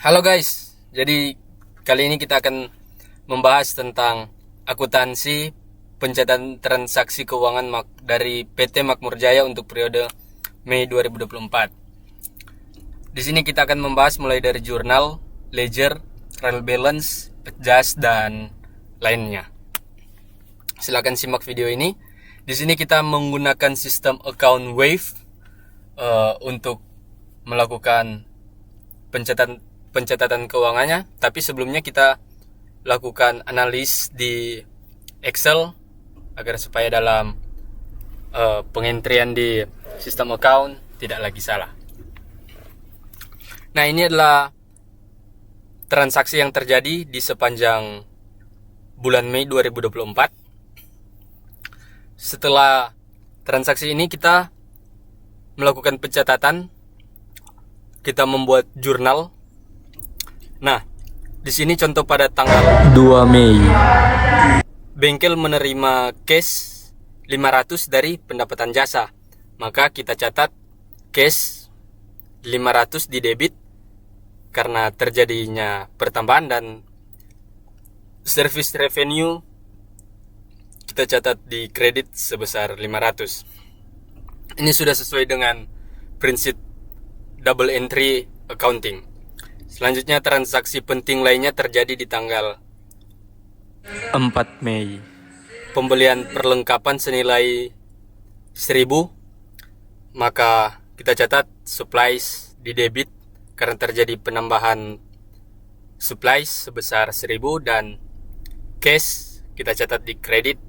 Halo guys, jadi kali ini kita akan membahas tentang akuntansi pencatatan transaksi keuangan dari PT Makmur Jaya untuk periode Mei 2024. Di sini kita akan membahas mulai dari jurnal, ledger, trial balance, adjust, dan lainnya. Silakan simak video ini. Di sini kita menggunakan sistem account wave untuk melakukan pencatatan keuangannya, tapi sebelumnya kita lakukan analis di Excel agar supaya dalam pengentrian di sistem account tidak lagi salah. Nah, ini adalah transaksi yang terjadi di sepanjang bulan Mei 2024. Setelah transaksi ini kita melakukan pencatatan, kita membuat jurnal. Nah, di sini contoh pada tanggal 2 Mei. Bengkel menerima cash 500 dari pendapatan jasa. Maka kita catat cash 500 di debit karena terjadinya pertambahan, dan service revenue kita catat di kredit sebesar 500. Ini sudah sesuai dengan prinsip double entry accounting. Selanjutnya, transaksi penting lainnya terjadi di tanggal 4 Mei. Pembelian perlengkapan senilai 1000, maka kita catat supplies di debit karena terjadi penambahan supplies sebesar 1000, dan cash kita catat di kredit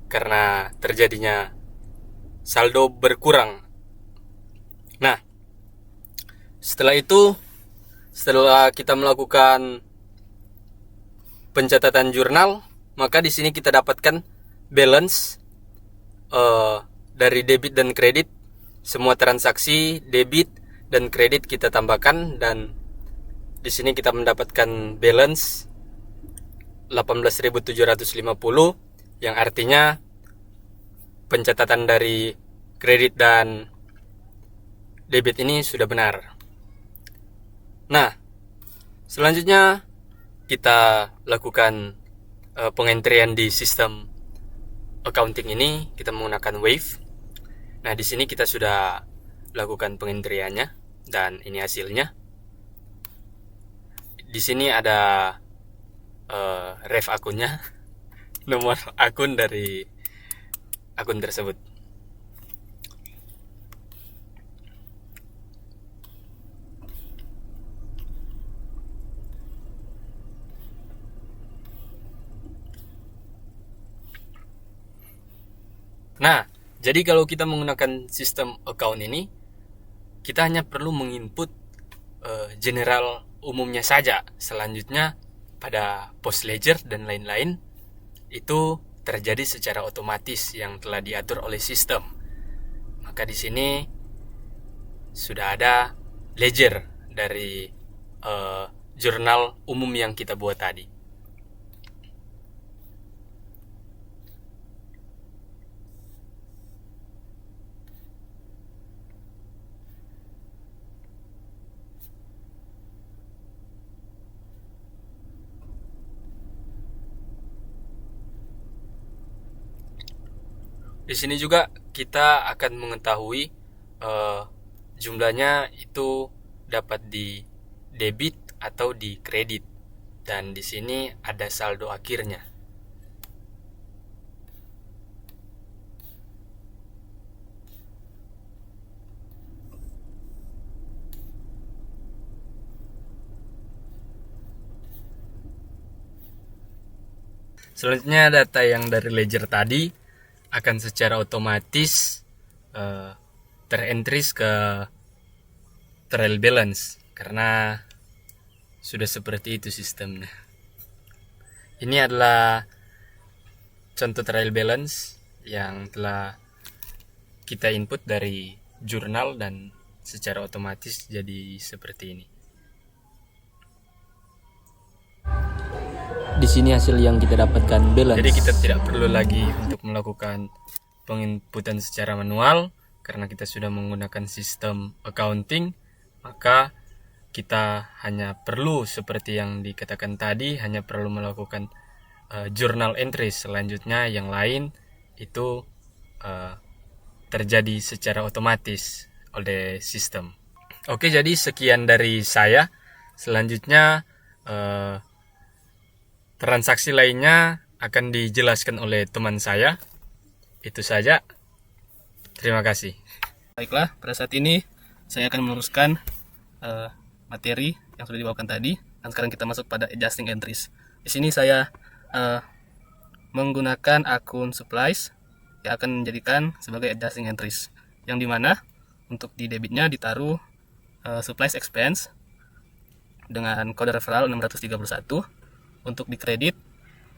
karena terjadinya saldo berkurang. Nah, setelah kita melakukan pencatatan jurnal, maka di sini kita dapatkan balance dari debit dan kredit. Semua transaksi debit dan kredit kita tambahkan, dan di sini kita mendapatkan balance 18.750, yang artinya pencatatan dari kredit dan debit ini sudah benar. Nah, selanjutnya kita lakukan pengentrian di sistem accounting ini. Kita menggunakan Wave. Nah, di sini kita sudah lakukan pengentriannya, dan ini hasilnya. Di sini ada ref akunnya, nomor akun dari akun tersebut. Nah, jadi kalau kita menggunakan sistem account ini, kita hanya perlu menginput general umumnya saja. Selanjutnya pada post ledger dan lain-lain itu terjadi secara otomatis yang telah diatur oleh sistem. Maka di sini sudah ada ledger dari jurnal umum yang kita buat tadi. Di sini juga kita akan mengetahui jumlahnya itu dapat di debit atau di kredit, dan di sini ada saldo akhirnya. Selanjutnya, data yang dari ledger tadi akan secara otomatis terentries ke trial balance karena sudah seperti itu sistemnya. Ini adalah contoh trial balance yang telah kita input dari jurnal, dan secara otomatis jadi seperti ini. Di sini hasil yang kita dapatkan balance. Jadi kita tidak perlu lagi untuk melakukan penginputan secara manual karena kita sudah menggunakan sistem accounting. Maka kita hanya perlu seperti yang dikatakan tadi, hanya perlu melakukan journal entry. Selanjutnya yang lain itu terjadi secara otomatis oleh sistem. Oke, jadi sekian dari saya. Selanjutnya transaksi lainnya akan dijelaskan oleh teman saya. Itu saja. Terima kasih. Baiklah, pada saat ini saya akan meneruskan materi yang sudah dibawakan tadi. Dan sekarang kita masuk pada adjusting entries. Di sini saya menggunakan akun supplies yang akan menjadikan sebagai adjusting entries, yang dimana untuk di debitnya ditaruh supplies expense dengan kode referral 631. Untuk di kredit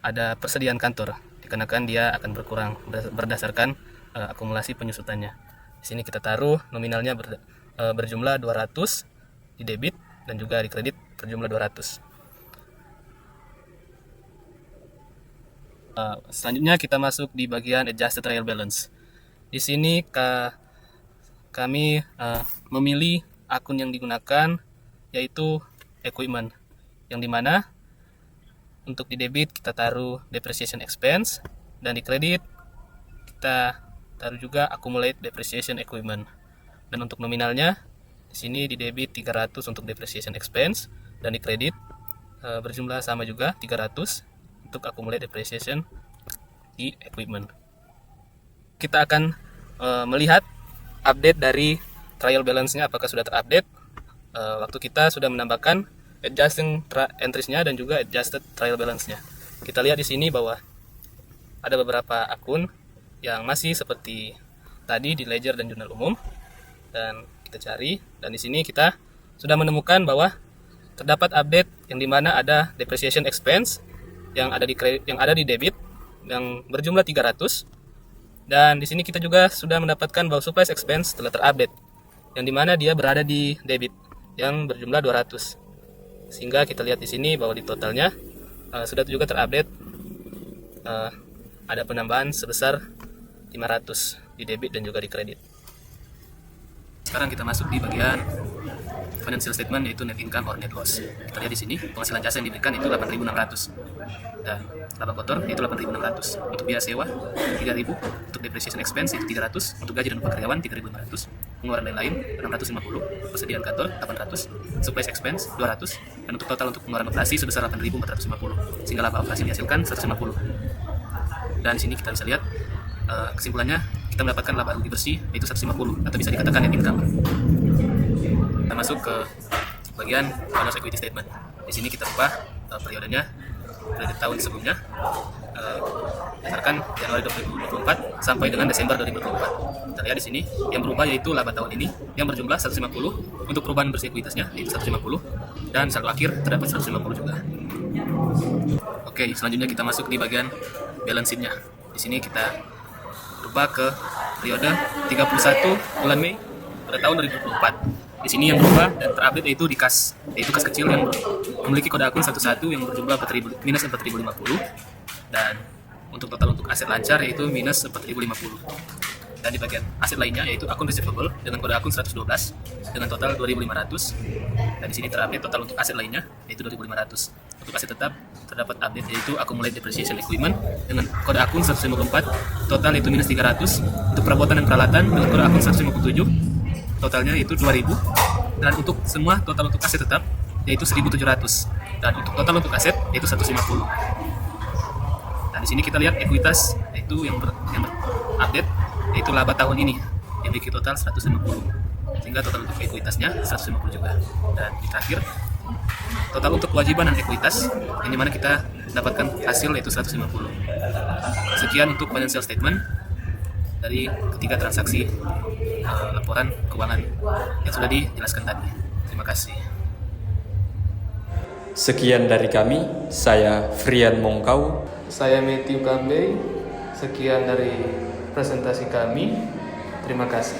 ada persediaan kantor, dikarenakan dia akan berkurang berdasarkan akumulasi penyusutannya. Di sini kita taruh nominalnya berjumlah 200 di debit, dan juga di kredit berjumlah 200. Selanjutnya kita masuk di bagian adjusted trial balance. Di sini kami memilih akun yang digunakan, yaitu equipment, yang dimana untuk di debit kita taruh depreciation expense, dan di kredit kita taruh juga accumulate depreciation equipment. Dan untuk nominalnya di sini di debit 300 untuk depreciation expense, dan di kredit berjumlah sama juga 300 untuk accumulate depreciation di equipment. Kita akan melihat update dari trial balance-nya apakah sudah terupdate waktu kita sudah menambahkan adjusting entries-nya dan juga adjusted trial balance-nya. Kita lihat di sini bahwa ada beberapa akun yang masih seperti tadi di ledger dan jurnal umum, dan kita cari, dan di sini kita sudah menemukan bahwa terdapat update yang dimana ada depreciation expense yang ada di debit yang berjumlah 300, dan di sini kita juga sudah mendapatkan bahwa supplies expense telah terupdate yang dimana dia berada di debit yang berjumlah 200, sehingga kita lihat di sini bahwa di totalnya sudah juga terupdate ada penambahan sebesar 500 di debit dan juga di kredit. Sekarang kita masuk di bagian financial statement, yaitu net income or net loss. Kita lihat di sini penghasilan jasa yang diberikan itu 8.600 dan laba kotor itu 8.600. Untuk biaya sewa 3.000, untuk depreciation expense itu 300, untuk gaji dan upah karyawan 3.500, pengeluaran lain-lain 650, persediaan kantor 800, supplies expense 200, dan untuk total untuk pengeluaran operasi sebesar 8.450, sehingga laba operasi yang dihasilkan 150. Dan di sini kita bisa lihat kesimpulannya kita mendapatkan laba rugi bersih yaitu 150, atau bisa dikatakan net income. Kita masuk ke bagian bonus equity statement. Di sini kita ubah periodenya dari tahun sebelumnya, berdasarkan Januari 2024 sampai dengan Desember 2024. Kita lihat di sini yang berubah yaitu laba tahun ini yang berjumlah 150, untuk perubahan bersih ekuitasnya yaitu 150, dan saldo akhir terdapat 150 juga. Oke, selanjutnya kita masuk di bagian balance sheet-nya. Di sini kita berubah ke periode 31 bulan Mei pada tahun 2024. Di sini yang berubah dan terupdate yaitu di kas kecil yang memiliki kode akun 11 yang berjumlah minus 4.050, dan untuk total untuk aset lancar yaitu minus 4.050. Dan di bagian aset lainnya yaitu akun receivable dengan kode akun 112 dengan total 2.500, dan di sini terupdate total untuk aset lainnya yaitu 2.500. Untuk aset tetap terdapat update yaitu accumulate depreciation equipment dengan kode akun 154, total itu minus 300. Untuk perabotan dan peralatan dengan kode akun 157, totalnya itu 2.000, dan untuk semua total untuk aset tetap yaitu 1.700, dan untuk total untuk aset yaitu 150. Dan di sini kita lihat ekuitas yaitu yang update yaitu laba tahun ini yang memiliki total 150, sehingga total untuk ekuitasnya 150 juga. Dan di terakhir total untuk kewajiban dan ekuitas yang dimana kita dapatkan hasil yaitu 150. Sekian untuk financial statement dari ketiga transaksi laporan keuangan yang sudah dijelaskan tadi. Terima kasih. Sekian dari kami, saya Frian Mongkau. Saya Matthew Kambe. Sekian dari presentasi kami. Terima kasih.